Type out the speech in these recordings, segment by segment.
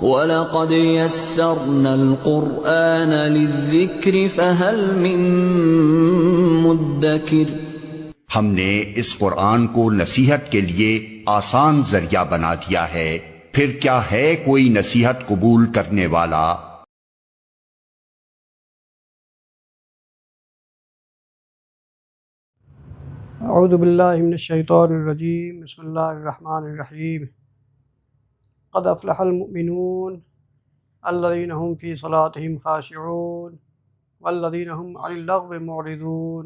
وَلَقَدْ يَسَّرْنَا الْقُرْآنَ لِلذِّكْرِ فَهَلْ مِن مُّدَّكِرٍ۔ ہم نے اس قرآن کو نصیحت کے لیے آسان ذریعہ بنا دیا ہے، پھر کیا ہے کوئی نصیحت قبول کرنے والا؟ اعوذ باللہ من الشیطان الرجیم، بسم اللہ الرحمن الرحیم۔ قد افلح المؤمنون الذین هم فی صلاتهم خاشعون والذین هم عن اللغو معرضون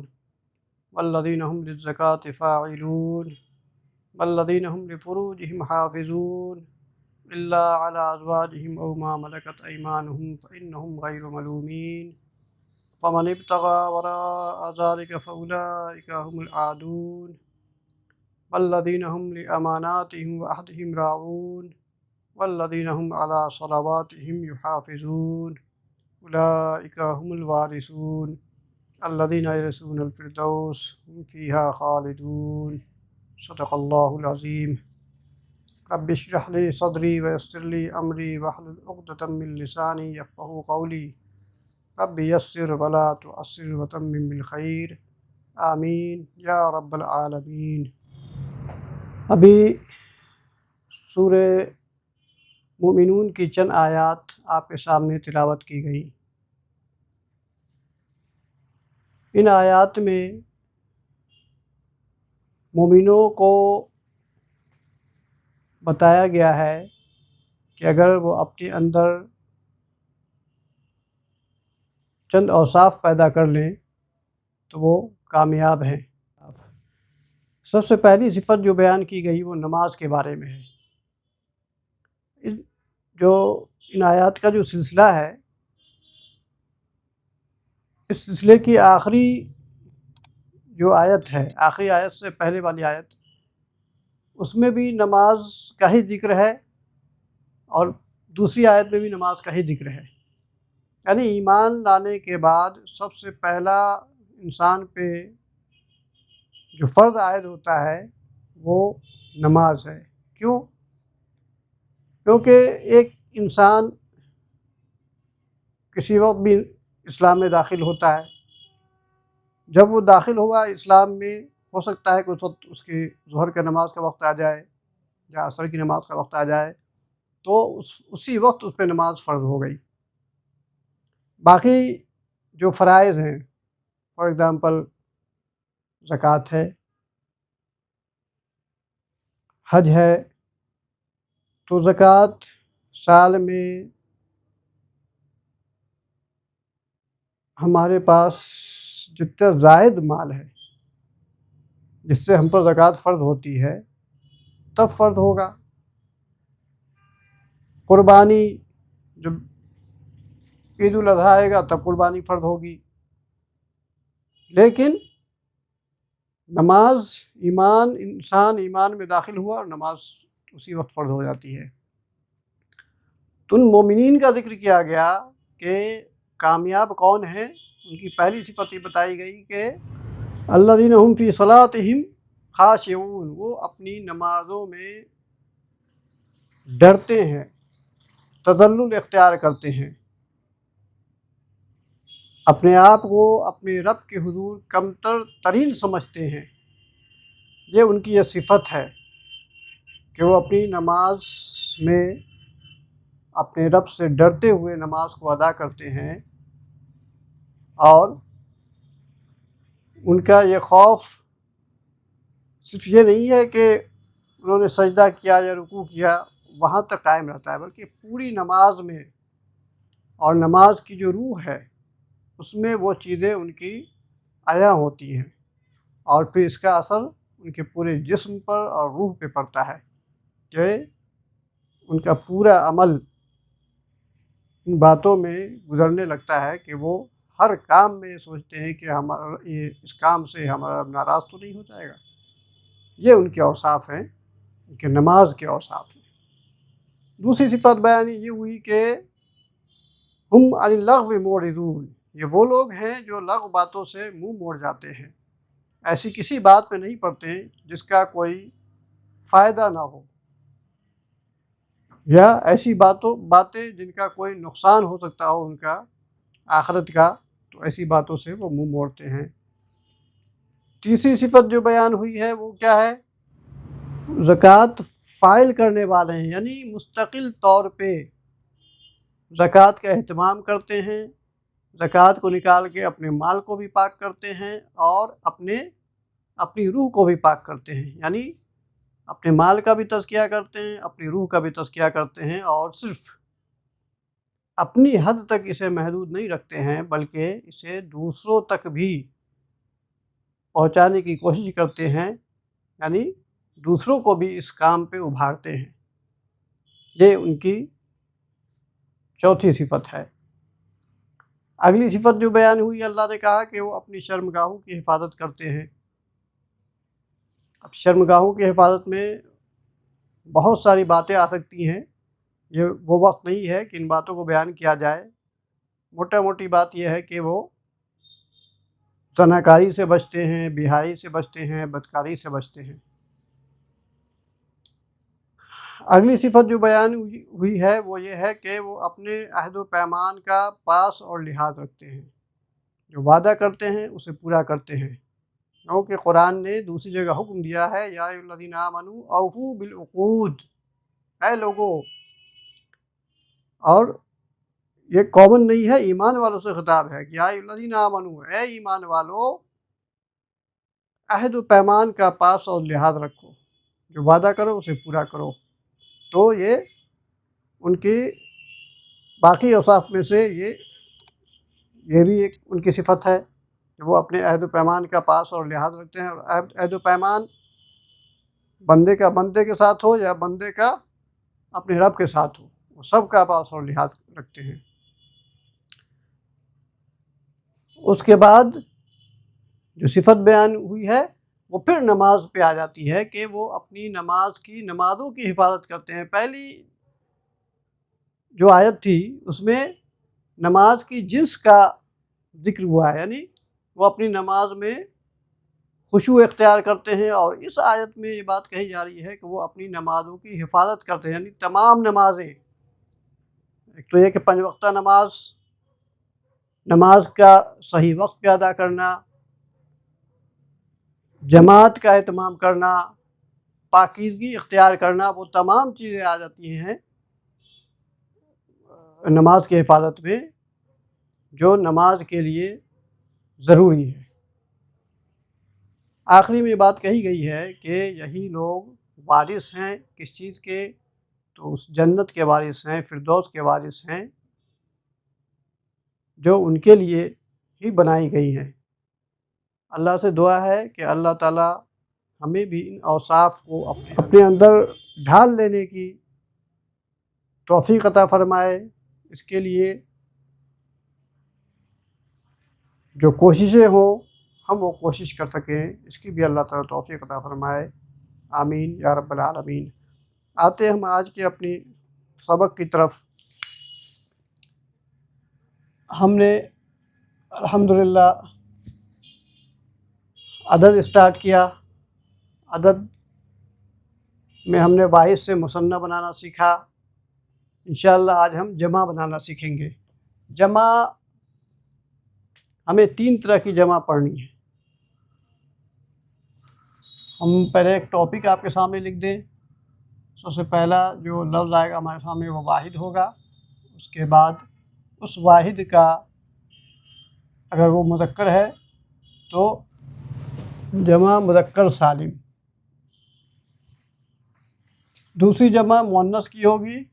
والذین هم للزکاة فاعلون والذین هم لفروجهم حافظون الا علی ازواجهم او ما ملکت ایمانهم فانهم غیر ملومین فمن ابتغى وراء ذلك فأولئك هم العادون والذين هم لأماناتهم وعهدهم راعون والذين هم على صلواتهم يحافظون أولئك هم الوارثون الذين يرثون الفردوس هم فيها خالدون صدق الله العظيم۔ رب اشرح لي صدري ويسر لي أمري واحلل عقدة من لساني يفقهوا قولي رب یسر ولا تعسر وتمم بالخیر آمین یا رب العالمین۔ ابھی سورہ مومنون کی چند آیات آپ کے سامنے تلاوت کی گئی۔ ان آیات میں مومنوں کو بتایا گیا ہے کہ اگر وہ اپنے اندر چند اوصاف پیدا کر لیں تو وہ کامیاب ہیں۔ سب سے پہلی صفت جو بیان کی گئی وہ نماز کے بارے میں ہے۔ ان آیات کا جو سلسلہ ہے، اس سلسلے کی آخری جو آیت ہے، آخری آیت سے پہلے والی آیت، اس میں بھی نماز کا ہی ذکر ہے اور دوسری آیت میں بھی نماز کا ہی ذکر ہے۔ یعنی ایمان لانے کے بعد سب سے پہلا انسان پہ جو فرض عائد ہوتا ہے وہ نماز ہے۔ کیوں؟ کیونکہ ایک انسان کسی وقت بھی اسلام میں داخل ہوتا ہے، جب وہ داخل ہوا اسلام میں، ہو سکتا ہے کہ اس وقت اس کی ظہر کی نماز کا وقت آ جائے یا عصر کی نماز کا وقت آ جائے، تو اسی وقت اس پہ نماز فرض ہو گئی۔ باقی جو فرائض ہیں، فار ایگزامپل زکوٰۃ ہے، حج ہے، تو زکوٰۃ سال میں ہمارے پاس جتنا زائد مال ہے جس سے ہم پر زکوٰۃ فرض ہوتی ہے تب فرض ہوگا۔ قربانی جب عید الاضحیٰ آئے گا تب قربانی فرض ہوگی۔ لیکن نماز انسان ایمان میں داخل ہوا اور نماز اسی وقت فرض ہو جاتی ہے۔ تو ان مومنین کا ذکر کیا گیا کہ کامیاب کون ہیں۔ ان کی پہلی صفت یہ بتائی گئی کہ الذین هم فی صلاتہم خاشعون، وہ اپنی نمازوں میں ڈرتے ہیں، تذلل اختیار کرتے ہیں، اپنے آپ کو اپنے رب کے حضور کمتر ترین سمجھتے ہیں۔ یہ ان کی یہ صفت ہے کہ وہ اپنی نماز میں اپنے رب سے ڈرتے ہوئے نماز کو ادا کرتے ہیں، اور ان کا یہ خوف صرف یہ نہیں ہے کہ انہوں نے سجدہ کیا یا رکوع کیا وہاں تک قائم رہتا ہے، بلکہ پوری نماز میں اور نماز کی جو روح ہے اس میں وہ چیزیں ان کی عیاں ہوتی ہیں، اور پھر اس کا اثر ان کے پورے جسم پر اور روح پہ پڑتا ہے کہ ان کا پورا عمل ان باتوں میں گزرنے لگتا ہے کہ وہ ہر کام میں سوچتے ہیں کہ اس کام سے ہمارا ناراض تو نہیں ہو جائے گا۔ یہ ان کے اوصاف ہیں، ان کے نماز کے اوصاف ہیں۔ دوسری صفت بیان یہ ہوئی کہ ہم عن اللغو معرضون، یہ وہ لوگ ہیں جو لغو باتوں سے منہ موڑ جاتے ہیں، ایسی کسی بات پہ نہیں پڑتے جس کا کوئی فائدہ نہ ہو۔ یا ایسی باتیں جن کا کوئی نقصان ہو سکتا ہو ان کا آخرت کا، تو ایسی باتوں سے وہ منہ موڑتے ہیں۔ تیسری صفت جو بیان ہوئی ہے وہ کیا ہے؟ زکوٰۃ فائل کرنے والے ہیں، یعنی مستقل طور پہ زکوٰۃ کا اہتمام کرتے ہیں، زکوٰۃ کو نکال کے اپنے مال کو بھی پاک کرتے ہیں اور اپنی روح کو بھی پاک کرتے ہیں، یعنی اپنے مال کا بھی تزکیہ کرتے ہیں، اپنی روح کا بھی تزکیہ کرتے ہیں، اور صرف اپنی حد تک اسے محدود نہیں رکھتے ہیں بلکہ اسے دوسروں تک بھی پہنچانے کی کوشش کرتے ہیں، یعنی دوسروں کو بھی اس کام پہ ابھارتے ہیں۔ یہ ان کی چوتھی صفت ہے۔ اگلی صفت جو بیان ہوئی، اللہ نے کہا کہ وہ اپنی شرمگاہوں کی حفاظت کرتے ہیں۔ اب شرمگاہوں کی حفاظت میں بہت ساری باتیں آ سکتی ہیں، یہ وہ وقت نہیں ہے کہ ان باتوں کو بیان کیا جائے۔ موٹا موٹی بات یہ ہے کہ وہ زناکاری سے بچتے ہیں، بیحائی سے بچتے ہیں، بدکاری سے بچتے ہیں۔ اگلی صفت جو بیان ہوئی ہے وہ یہ ہے کہ وہ اپنے عہد و پیمان کا پاس اور لحاظ رکھتے ہیں، جو وعدہ کرتے ہیں اسے پورا کرتے ہیں، کیونکہ قرآن نے دوسری جگہ حکم دیا ہے، یا ایھا الذین آمنوا اوفوا بالعقود، اے لوگو، اور یہ کامن نہیں ہے، ایمان والوں سے خطاب ہے کہ یا ایھا الذین آمنوا، اے ایمان والو، عہد و پیمان کا پاس اور لحاظ رکھو، جو وعدہ کرو اسے پورا کرو۔ تو یہ ان کی باقی اوصاف میں سے یہ بھی ایک ان کی صفت ہے کہ وہ اپنے عہد و پیمان کا پاس اور لحاظ رکھتے ہیں، اور عہد و پیمان بندے کے ساتھ ہو یا بندے کا اپنے رب کے ساتھ ہو، وہ سب کا پاس اور لحاظ رکھتے ہیں۔ اس کے بعد جو صفت بیان ہوئی ہے وہ پھر نماز پہ آ جاتی ہے کہ وہ اپنی نمازوں کی حفاظت کرتے ہیں۔ پہلی جو آیت تھی اس میں نماز کی جنس کا ذکر ہوا ہے، یعنی وہ اپنی نماز میں خشوع اختیار کرتے ہیں، اور اس آیت میں یہ بات کہی جا رہی ہے کہ وہ اپنی نمازوں کی حفاظت کرتے ہیں، یعنی تمام نمازیں، ایک تو یہ کہ 5 وقتہ نماز کا صحیح وقت پہ ادا کرنا، جماعت کا اہتمام کرنا، پاکیزگی اختیار کرنا، وہ تمام چیزیں آ جاتی ہیں نماز کی حفاظت میں، جو نماز کے لیے ضروری ہے۔ آخری میں یہ بات کہی گئی ہے کہ یہی لوگ وارث ہیں کس چیز کے؟ تو اس جنت کے وارث ہیں، فردوس کے وارث ہیں، جو ان کے لیے ہی بنائی گئی ہیں۔ اللہ سے دعا ہے کہ اللہ تعالیٰ ہمیں بھی ان اوصاف کو اپنے اندر ڈھال لینے کی توفیق عطا فرمائے۔ اس کے لیے جو کوششیں ہوں ہم وہ کوشش کر سکیں، اس کی بھی اللہ تعالیٰ توفیق عطا فرمائے، آمین یا رب العالمین۔ آتے ہم آج کے اپنی سبق کی طرف۔ ہم نے الحمدللہ عدد اسٹارٹ کیا، عدد میں ہم نے واحد سے مثنیٰ بنانا سیکھا۔ انشاءاللہ آج ہم جمع بنانا سیکھیں گے۔ جمع ہمیں 3 طرح کی جمع پڑھنی ہے۔ ہم پہلے ایک ٹاپک آپ کے سامنے لکھ دیں۔ سب سے پہلا جو لفظ آئے گا ہمارے سامنے وہ واحد ہوگا، اس کے بعد اس واحد کا اگر وہ مذکر ہے تو جمع مذکر سالم، دوسری جمع مؤنث کی ہوگی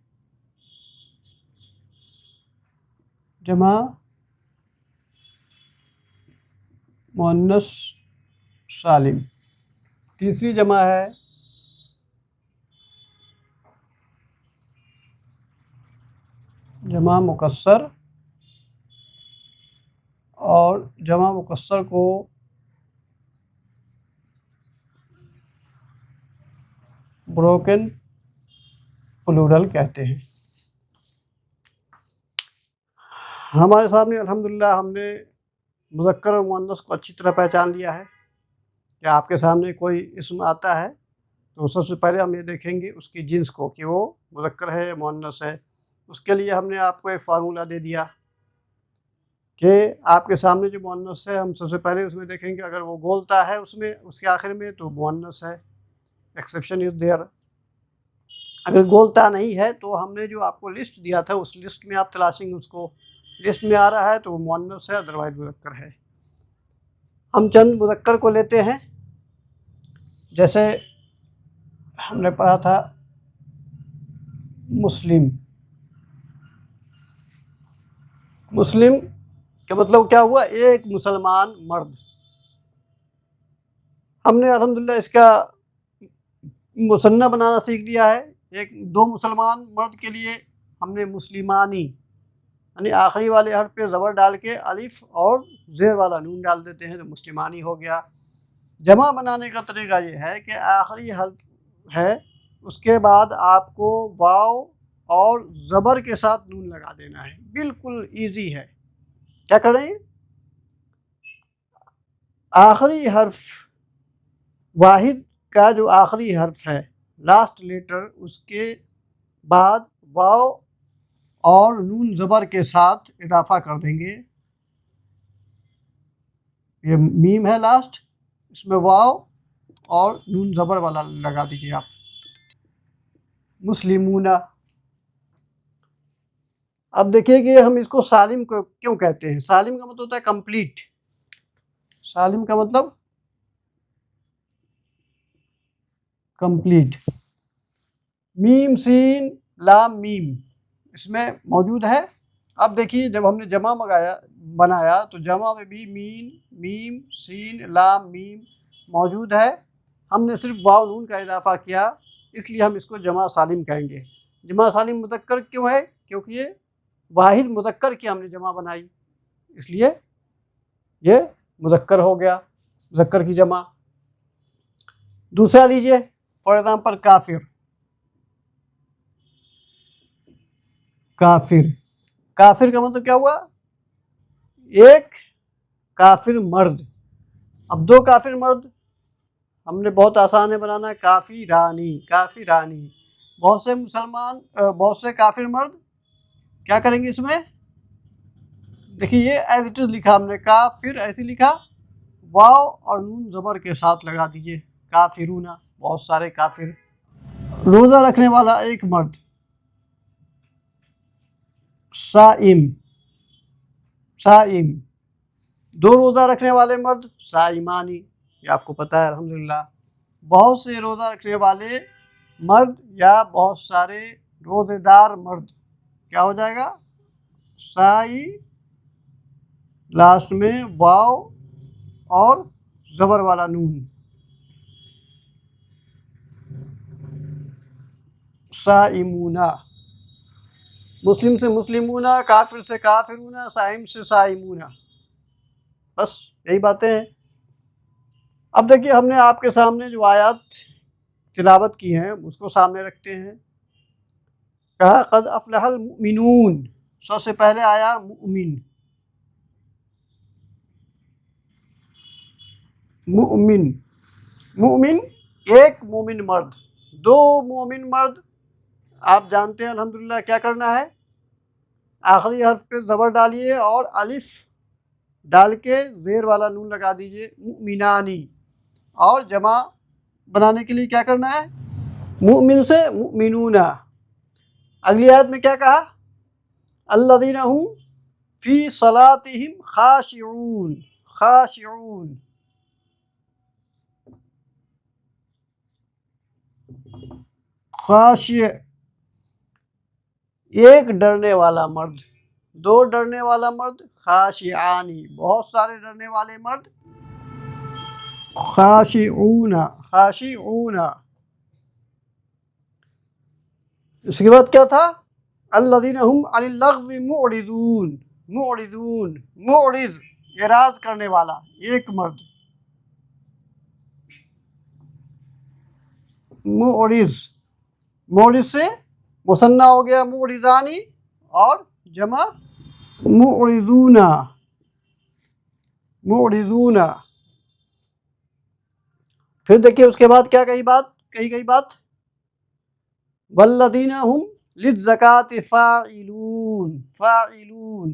جمع مؤنث سالم، تیسری جمع ہے جمع مکسر، اور جمع مکسر کو بروکن پلورل کہتے ہیں۔ ہمارے سامنے الحمدللہ ہم نے مذکر اور مؤنث کو اچھی طرح پہچان لیا ہے کہ آپ کے سامنے کوئی اسم آتا ہے تو سب سے پہلے ہم یہ دیکھیں گے اس کی جنس کو کہ وہ مذکر ہے یا مؤنث ہے۔ اس کے لیے ہم نے آپ کو ایک فارمولہ دے دیا کہ آپ کے سامنے جو مؤنث ہے ہم سب سے پہلے اس میں دیکھیں گے اگر وہ گولتا ہے اس کے آخر میں تو مؤنث ہے، ایکسیپشن از دیئر۔ اگر گولتا نہیں ہے تو ہم نے جو آپ کو لسٹ دیا تھا اس لسٹ میں آپ تلاشیں گے، اس کو لسٹ میں آ رہا ہے تو وہ مؤنث ہے، ادروائز مذکر ہے۔ ہم چند مذکر کو لیتے ہیں، جیسے ہم نے پڑھا تھا مسلم۔ مسلم کا مطلب کیا ہوا؟ ایک مسلمان مرد۔ ہم نے الحمدللہ اس کا مثنیٰ بنانا سیکھ لیا ہے۔ دو مسلمان مرد کے لیے ہم نے مسلمانی یعنی آخری والے حرف پہ زبر ڈال کے الف اور زیر والا نون ڈال دیتے ہیں تو مسلمانی ہو گیا۔ جمع بنانے کا طریقہ یہ ہے کہ آخری حرف ہے اس کے بعد آپ کو واو اور زبر کے ساتھ نون لگا دینا ہے، بالکل ایزی ہے۔ کیا کریں؟ آخری حرف واحد کا جو آخری حرف ہے لاسٹ لیٹر اس کے بعد واو اور نون زبر کے ساتھ اضافہ کر دیں گے۔ یہ میم ہے لاسٹ، اس میں واو اور نون زبر والا لگا دیجیے آپ، مسلمون۔ اب دیکھیے کہ ہم اس کو سالم کو کیوں کہتے ہیں؟ سالم کا مطلب ہوتا ہے کمپلیٹ۔ سالم کا مطلب کمپلیٹ۔ میم سین لام میم اس میں موجود ہے۔ اب دیکھیے جب ہم نے جمع بنایا تو جمع میں بھی میم سین لام میم موجود ہے، ہم نے صرف واو نون کا اضافہ کیا، اس لیے ہم اس کو جمع سالم کہیں گے۔ جمع سالم مذکر کیوں ہے؟ کیونکہ یہ واحد مذکر کی ہم نے جمع بنائی، اس لیے یہ مذکر ہو گیا، مذکر کی جمع۔ دوسرا لیجئے فار ایگزامپل کافر۔ کافر کا مطلب کیا ہوا؟ ایک کافر مرد۔ اب دو کافر مرد ہم نے بہت آسان ہے بنانا، کافی رانی۔ بہت سے کافر مرد کیا کریں گے اس میں؟ دیکھیے یہ ایز اٹ از لکھا ہم نے، کافر ایسے لکھا، واو اور نون زبر کے ساتھ لگا دیجئے، کافرون، بہت سارے کافر۔ روزہ رکھنے والا ایک مرد، صائم۔ دو روزہ رکھنے والے مرد، صائمانی، یہ آپ کو پتہ ہے الحمدللہ۔ بہت سے روزہ رکھنے والے مرد یا بہت سارے روزے دار مرد، کیا ہو جائے گا؟ صائی لاسٹ میں واو اور زبر والا نون، صائمون۔ مسلم سے مسلمون، کافر سے کافرون، صائم سے صائمون، بس یہی باتیں ہیں۔ اب دیکھیے ہم نے آپ کے سامنے جو آیات تلاوت کی ہیں اس کو سامنے رکھتے ہیں۔ کہا قد افلح المؤمنون، سب سے پہلے آیا مؤمن۔ مومن ایک مومن مرد، دو مومن مرد، آپ جانتے ہیں الحمدللہ کیا کرنا ہے؟ آخری حرف پہ زبر ڈالیے اور الف ڈال کے زیر والا نون لگا دیجئے، مؤمنانی۔ اور جمع بنانے کے لیے کیا کرنا ہے؟ مؤمن سے مؤمنون۔ اگلی آیت میں کیا کہا؟ الذین هم فی صلاتہم خاشعون۔ خاشع ایک ڈرنے والا مرد، دو ڈرنے والا مرد، خاشعانی بہت سارے ڈرنے والے مرد، خاشعون۔ اس کے بعد کیا تھا؟ الذین هم عن اللغو معرض اعراض کرنے والا ایک مرد، معرض سے مثنیٰ ہو گیا معرضانی اور جمع معرضون۔ پھر دیکھیے اس کے بعد کیا کہی بات؟ کہی گئی بات، والذین هم للزکاۃ فاعلون، فاعلون،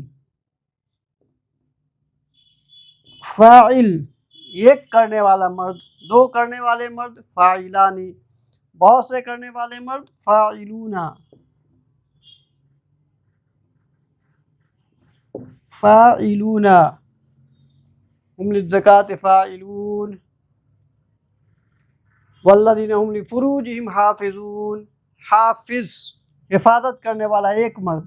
فاعل ایک کرنے والا مرد، دو کرنے والے مرد فاعلانی، بہت سے کرنے والے مرد فاعلون، فاعلون، ہم للزکاۃ فاعلون، والذین هم لفروجہم حافظون، حافظ حفاظت کرنے والا ایک مرد،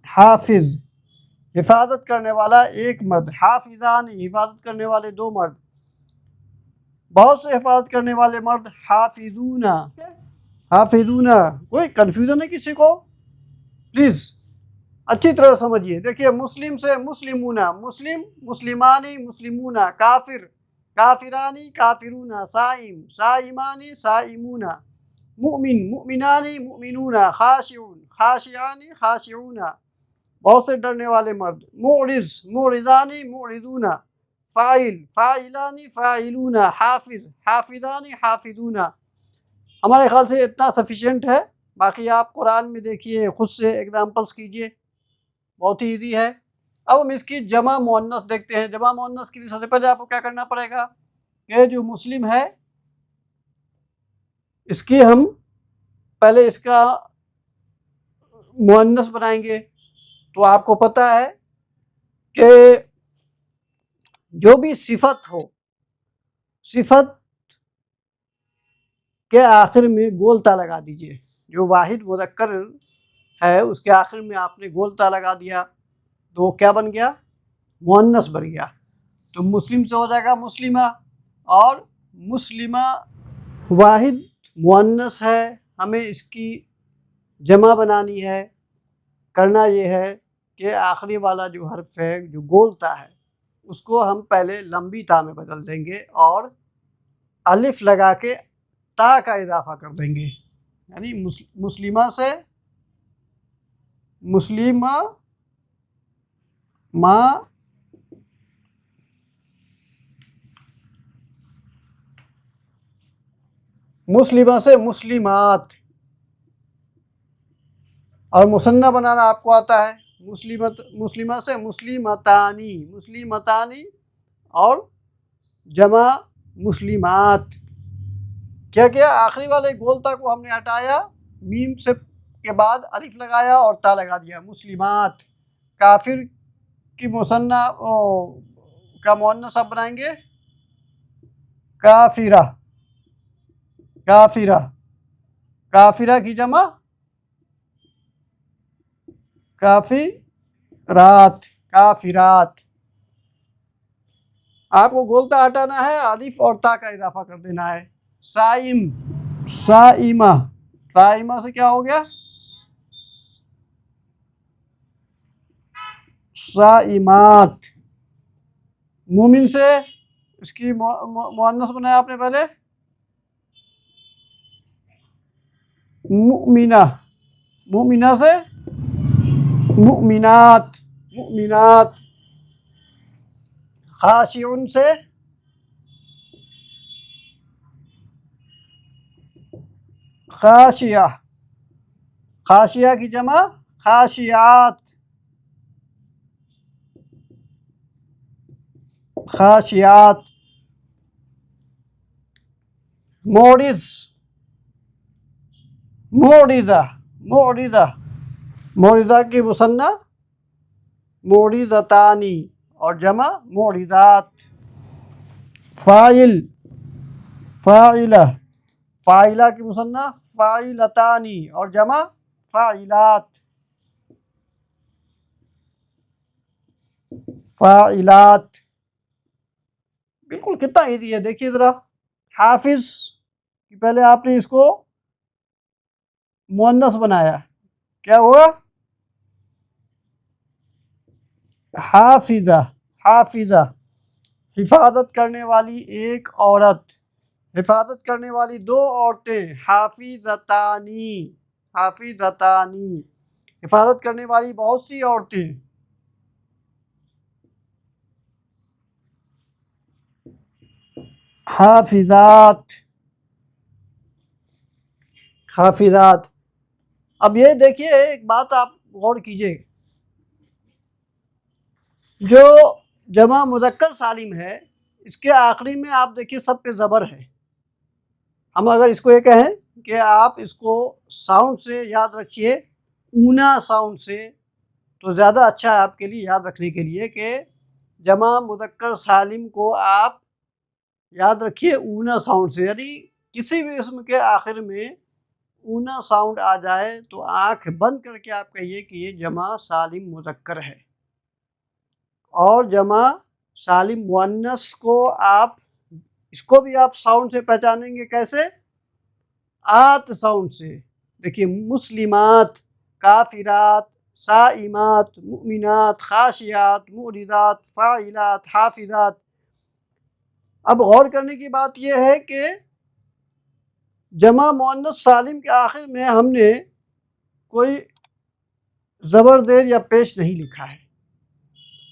حافظ حفاظت کرنے والا ایک مرد، حافظان حفاظت کرنے والے دو مرد، بہت سے حفاظت کرنے والے مرد حافظون، حافظون۔ کوئی کنفیوژن ہے کسی کو؟ پلیز اچھی طرح سمجھیے۔ دیکھیے مسلم سے مسلمون، مسلم مسلمانی مسلمون، کافر کافرانی کافرون، صائم صائمانی صائمون، مؤمن مؤمنانی مؤمنون، خاشعون خاشعانی خاشعون، بہت سے ڈرنے والے مرد، معرض معرضانی معرضون، فاعل فاعلانی فاعلون، حافظ حافظانی حافظون۔ ہمارے خیال سے اتنا سفیشینٹ ہے، باقی آپ قرآن میں دیکھیے، خود سے ایگزامپلس کیجئے، بہت ہی ایزی ہے۔ اب ہم اس کی جمع مؤنث دیکھتے ہیں۔ جمع مؤنث کے لیے سب سے پہلے آپ کو کیا کرنا پڑے گا کہ جو مسلم ہے اس کی ہم پہلے اس کا مؤنث بنائیں گے۔ تو آپ کو پتہ ہے کہ جو بھی صفت ہو، صفت کے آخر میں گولتا لگا دیجئے۔ جو واحد مذکر ہے اس کے آخر میں آپ نے گولتا لگا دیا تو کیا بن گیا؟ مؤنث بن گیا۔ تو مسلم سے ہو جائے گا مسلمہ، اور مسلمہ واحد مؤنث ہے، ہمیں اس کی جمع بنانی ہے۔ کرنا یہ ہے کہ آخری والا جو حرف ہے، جو گولتا ہے، اس کو ہم پہلے لمبی تا میں بدل دیں گے اور الف لگا کے تا کا اضافہ کر دیں گے، یعنی مسلمہ سے مسلمہ ماں، مسلمہ سے مسلمات، اور مثنیٰ بنانا آپ کو آتا ہے، مسلمہ سے مسلمتانی، مسلمتانی، اور جمع مسلمات۔ کیا کیا؟ آخری والے گولتا کو ہم نے ہٹایا، میم سے کے بعد الف لگایا اور تا لگا دیا، مسلمات۔ کافر کی مثنیٰ کا مؤنث آپ بنائیں گے کافرہ، کافرہ، کافرہ کی جمع کافرات، کافرات۔ آپ کو گولتا ہٹانا ہے، الف اور تا کا اضافہ کر دینا ہے۔ صائم، صائمہ، صائمہ سے کیا ہو گیا؟ صائمات۔ مومن سے اس کی مؤنث بنایا آپ نے پہلے مؤمنہ، مؤمنہ سے مؤمنات، مؤمنات۔ خاشعون سے خاشعہ، خاشعہ کی جمع خاشعات، خاشعات۔ معرض، معرضہ، معرضہ، معرضہ کی مثنیٰ معرضتانی اور جمع معرضات۔ فاعل، فاعلہ، فاعلہ کی مثنیٰ فاعلتانی اور جمع فاعلات، فاعلات۔ بالکل کتنا ایزی ہے، دیکھیے ذرا۔ حافظ کہ پہلے آپ نے اس کو مؤنث بنایا، کیا ہوا؟ حافظہ، حافظہ، حفاظت کرنے والی ایک عورت، حفاظت کرنے والی دو عورتیں، حافظتانی، حافظتانی، حفاظت کرنے والی بہت سی عورتیں۔ حافظات، حافظات۔ اب یہ دیکھیے ایک بات آپ غور کیجئے، جو جمع مذکر سالم ہے اس کے آخری میں آپ دیکھیے سب پہ زبر ہے۔ ہم اگر اس کو یہ کہیں کہ آپ اس کو ساؤنڈ سے یاد رکھیے، اونا ساؤنڈ سے، تو زیادہ اچھا ہے آپ کے لیے یاد رکھنے کے لیے کہ جمع مذکر سالم کو آپ یاد رکھیے اونا ساؤنڈ سے، یعنی کسی بھی اسم کے آخر میں اونا ساؤنڈ آ جائے تو آنکھ بند کر کے آپ کہیے کہ یہ جمع سالم مذکر ہے۔ اور جمع سالم مؤنث کو آپ اس کو بھی آپ ساؤنڈ سے پہچانیں گے، کیسے؟ آت ساؤنڈ سے۔ دیکھیے مسلمات، کافرات، صائمات، مؤمنات، خاشعات، معرضات، فاعلات، حافظات۔ اب غور کرنے کی بات یہ ہے کہ جمع مؤنث سالم کے آخر میں ہم نے کوئی زبر زیر یا پیش نہیں لکھا ہے،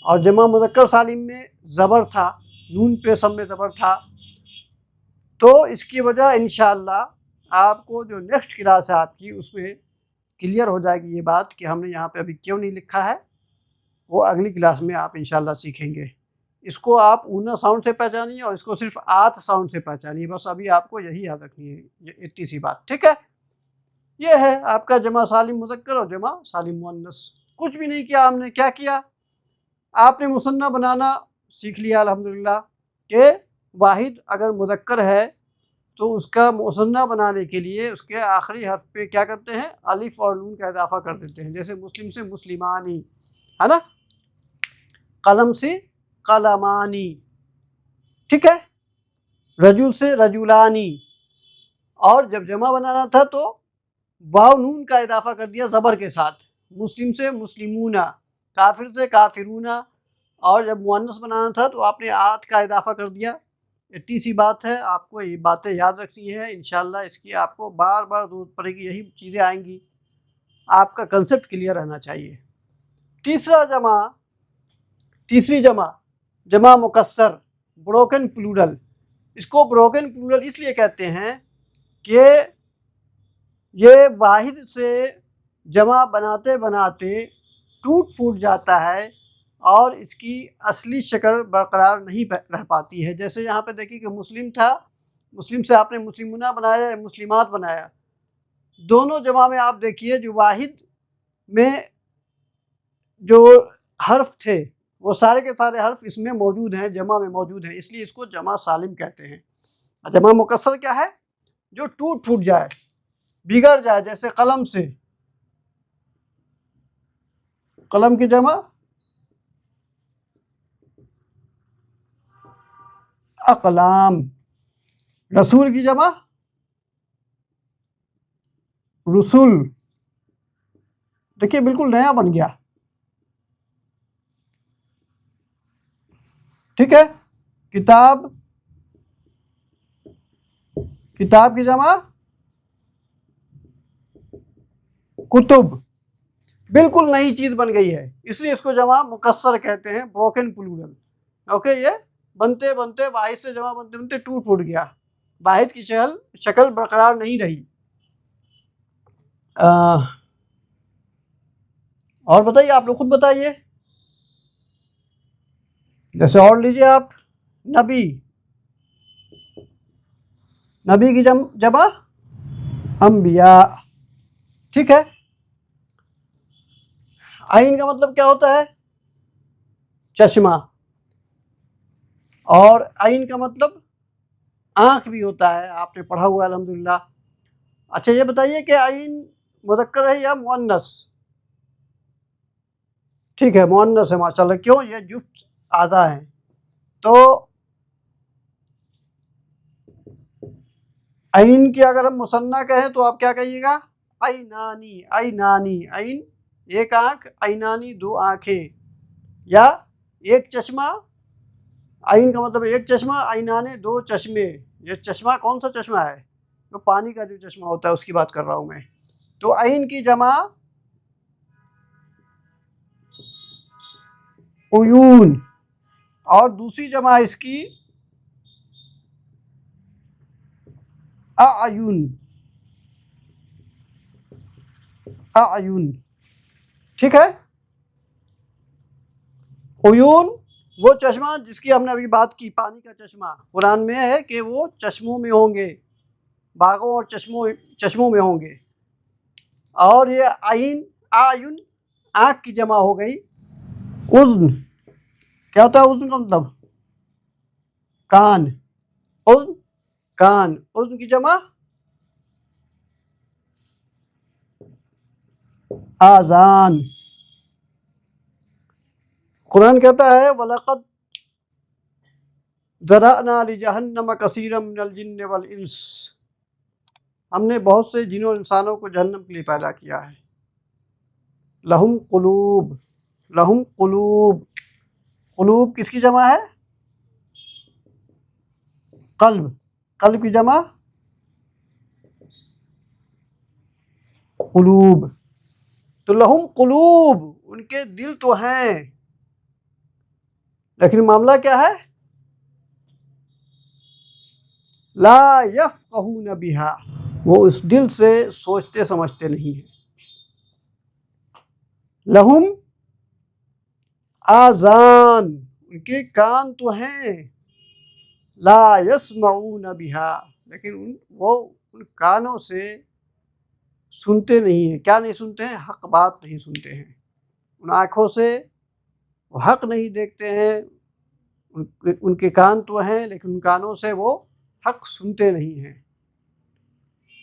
اور جمع مذکر سالم میں زبر تھا، نون پہ سم میں زبر تھا، تو اس کی وجہ انشاءاللہ آپ کو جو نیکسٹ کلاس ہے آپ کی اس میں کلیئر ہو جائے گی یہ بات کہ ہم نے یہاں پہ ابھی کیوں نہیں لکھا ہے، وہ اگلی کلاس میں آپ انشاءاللہ سیکھیں گے۔ اس کو آپ اونا ساؤنڈ سے پہچانیے اور اس کو صرف آت ساؤنڈ سے پہچانیے، بس ابھی آپ کو یہی یاد رکھنی ہے، یہ اتنی سی بات، ٹھیک ہے؟ یہ ہے آپ کا جمع سالم مذکر اور جمع سالم مؤنث۔ کچھ بھی نہیں کیا ہم نے، کیا کیا؟ آپ نے مثنیٰ بنانا سیکھ لیا الحمدللہ، کہ واحد اگر مذکر ہے تو اس کا مثنیٰ بنانے کے لیے اس کے آخری حرف پہ کیا کرتے ہیں؟ الف اور نون کا اضافہ کر دیتے ہیں، جیسے مسلم سے مسلمانی ہے نا، قلم سے قلمانی، ٹھیک ہے، رجل سے رجولانی۔ اور جب جمع بنانا تھا تو واو نون کا اضافہ کر دیا زبر کے ساتھ، مسلم سے مسلمون، کافر سے کافرون۔ اور جب مؤنث بنانا تھا تو آپ نے آت کا اضافہ کر دیا۔ اتنی سی بات ہے، آپ کو یہ باتیں یاد رکھنی ہے، انشاءاللہ اس کی آپ کو بار بار ضرورت پڑے گی، یہی چیزیں آئیں گی، آپ کا کنسپٹ کلیئر رہنا چاہیے۔ تیسری جمع جمع مکسر، بروکن پلورل۔ اس کو بروکن پلورل اس لیے کہتے ہیں کہ یہ واحد سے جمع بناتے بناتے ٹوٹ پھوٹ جاتا ہے اور اس کی اصلی شکل برقرار نہیں رہ پاتی ہے۔ جیسے یہاں پہ دیکھیے کہ مسلم تھا، مسلم سے آپ نے مسلمونہ بنایا یا مسلمات بنایا، دونوں جمع میں آپ دیکھیے جو واحد میں جو حرف تھے وہ سارے کے سارے حرف اس میں موجود ہیں، جمع میں موجود ہیں، اس لیے اس کو جمع سالم کہتے ہیں۔ جمع مکسر کیا ہے؟ جو ٹوٹ پھوٹ جائے، بگڑ جائے، جیسے قلم سے، قلم کی جمع اقلام، رسول کی جمع رسول۔ دیکھیے بالکل نیا بن گیا، ٹھیک ہے۔ کتاب، کتاب کی جمع کتب، بالکل نئی چیز بن گئی ہے، اس لیے اس کو جمع مکسر کہتے ہیں، بروکن پلورل۔ اوکے، یہ بنتے بنتے واحد سے جمع بنتے بنتے ٹوٹ پھوٹ گیا، واحد کی شکل برقرار نہیں رہی۔ اور بتائیے، آپ لوگ خود بتائیے، جیسے اور لیجیے آپ، نبی، نبی کی جمع انبیاء، ٹھیک ہے۔ عین کا مطلب کیا ہوتا ہے؟ چشمہ، اور عین کا مطلب آنکھ بھی ہوتا ہے، آپ نے پڑھا ہوا الحمدللہ۔ اچھا یہ بتائیے کہ عین مذکر ہے یا مؤنث؟ ٹھیک ہے، مؤنث ہے، ماشاءاللہ۔ کیوں؟ یہ جفت اعضاء ہیں، تو عین کی اگر ہم مثنیٰ کہیں تو آپ کیا کہیے گا؟ عینانی، عینانی، عین ایک آنکھ، عینانی دو آنکھیں، یا ایک چشمہ، عین کا مطلب ایک چشمہ، عینانے دو چشمے۔ یہ چشمہ کون سا چشمہ ہے؟ جو پانی کا جو چشمہ ہوتا ہے اس کی بات کر رہا ہوں میں۔ تو عین کی جمع عیون، اور دوسری جمع اس کی اعین، اعین، ٹھیک ہے۔ عیون وہ چشمہ جس کی ہم نے ابھی بات کی، پانی کا چشمہ قرآن میں ہے کہ وہ چشموں میں ہوں گے، باغوں اور چشموں میں ہوں گے۔ اور یہ عین، اعین آنکھ کی جمع ہو گئی۔ اذن کیا ہوتا ہے؟ اذن کا مطلب کان، اذن کان، اذن کی جمع آذان۔ قرآن کہتا ہے وَلَقَدْ ذَرَأْنَا لِجَهَنَّمَ كَثِيرًا مِنَ الْجِنِّ وَالْإِنسِ، ہم نے بہت سے جنوں اور انسانوں کو جہنم کے لیے پیدا کیا ہے۔ لہم قلوب، لہم قلوب، قلوب کس کی جمع ہے؟ قلب، قلب کی جمع قلوب۔ تو لہم قلوب، ان کے دل تو ہیں، لیکن معاملہ کیا ہے؟ لا یفقہون بہا، وہ اس دل سے سوچتے سمجھتے نہیں ہیں۔ لہم آذان، ان کے کان تو ہیں، لا یسمعون بہا، لیکن وہ ان کانوں سے سنتے نہیں ہیں۔ کیا نہیں سنتے ہیں؟ حق بات نہیں سنتے ہیں۔ ان آنکھوں سے وہ حق نہیں دیکھتے ہیں، ان کے کان تو ہیں لیکن ان کانوں سے وہ حق سنتے نہیں ہیں۔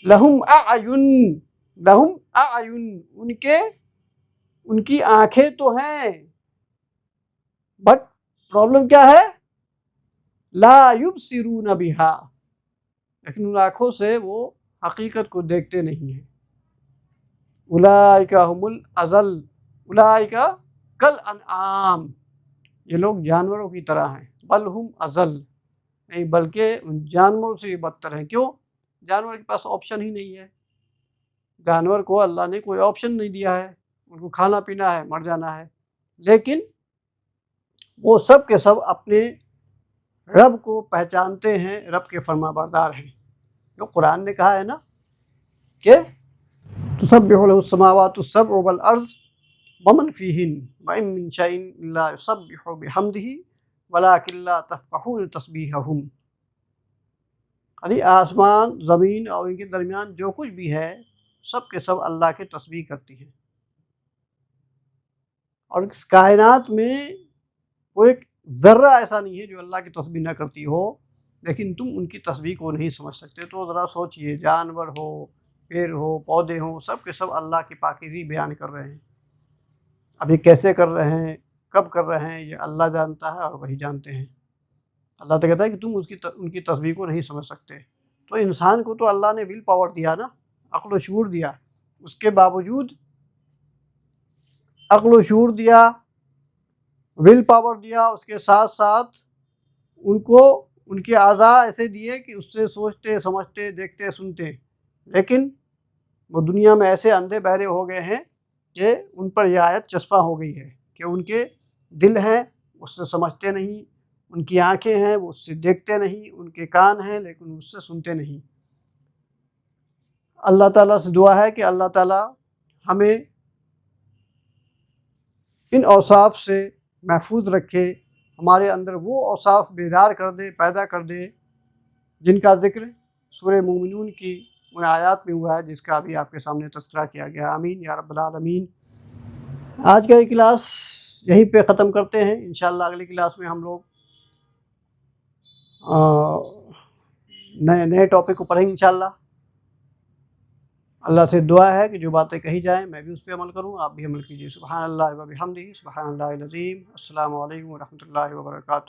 لہم اعین، لہم اعین، ان کی آنکھیں تو ہیں، بٹ پرابلم کیا ہے؟ لا یبصرون بہا، لیکن ان آنکھوں سے وہ حقیقت کو دیکھتے نہیں ہیں۔ اولئک هم الاضل، اولئک کالانعام، یہ لوگ جانوروں کی طرح ہیں۔ بل ہم اضل، نہیں بلکہ ان جانوروں سے بدتر ہیں۔ کیوں؟ جانور کے پاس آپشن ہی نہیں ہے، جانور کو اللہ نے کوئی آپشن نہیں دیا ہے، ان کو کھانا پینا ہے، مر جانا ہے، لیکن وہ سب کے سب اپنے رب کو پہچانتے ہیں، رب کے فرما بردار ہیں۔ جو قرآن نے کہا ہے نا کہ تسبح له السماوات السبع والارض ومن فیہن وإن من شیء الا یسبح بحمدہ ولکن لا تفقہون تسبیحہم، یعنی آسمان، زمین اور ان کے درمیان جو کچھ بھی ہے سب کے سب اللہ کے تسبیح کرتی ہیں۔ اور اس کائنات میں کوئی ایک ذرہ ایسا نہیں ہے جو اللہ کی تسبیح نہ کرتی ہو، لیکن تم ان کی تسبیح کو نہیں سمجھ سکتے۔ تو ذرا سوچئے، جانور ہو، پیڑ ہو، پودے ہوں، سب کے سب اللہ کی پاکیزی بیان کر رہے ہیں۔ اب یہ کیسے کر رہے ہیں، کب کر رہے ہیں، یہ اللہ جانتا ہے اور وہی جانتے ہیں۔ اللہ تو کہتا ہے کہ تم ان کی تسبیح کو نہیں سمجھ سکتے۔ تو انسان کو تو اللہ نے ول پاور دیا نا، عقل و شعور دیا، اس کے باوجود عقل و شعور دیا، ول پاور دیا، اس کے ساتھ ساتھ ان کو ان کے اعضاء ایسے دیے کہ اس سے سوچتے سمجھتے دیکھتے سنتے، لیکن وہ دنیا میں ایسے اندھے بہرے ہو گئے ہیں کہ ان پر یہ آیت چسپاں ہو گئی ہے کہ ان کے دل ہیں اس سے سمجھتے نہیں، ان کی آنکھیں ہیں وہ اس سے دیکھتے نہیں، ان کے کان ہیں لیکن اس سے سنتے نہیں۔ اللہ تعالیٰ سے دعا ہے کہ اللہ تعالیٰ ہمیں ان اوصاف سے محفوظ رکھے، ہمارے اندر وہ اوصاف بیدار کر دے، پیدا کر دے جن کا ذکر سورہ مومنون کی ان آیات میں ہوا ہے، جس کا ابھی آپ کے سامنے تذکرہ کیا گیا۔ آمین یا رب العالمین۔ آج کا یہ کلاس یہیں پہ ختم کرتے ہیں، انشاءاللہ اگلی کلاس میں ہم لوگ نئے ٹاپک کو پڑھیں گے انشاءاللہ۔ اللہ سے دعا ہے کہ جو باتیں کہی جائیں میں بھی اس پہ عمل کروں، آپ بھی عمل کیجیے۔ سبحان اللہ و بحمدہ، سبحان اللہ العظیم۔ السلام علیکم ورحمۃ اللہ وبرکاتہ۔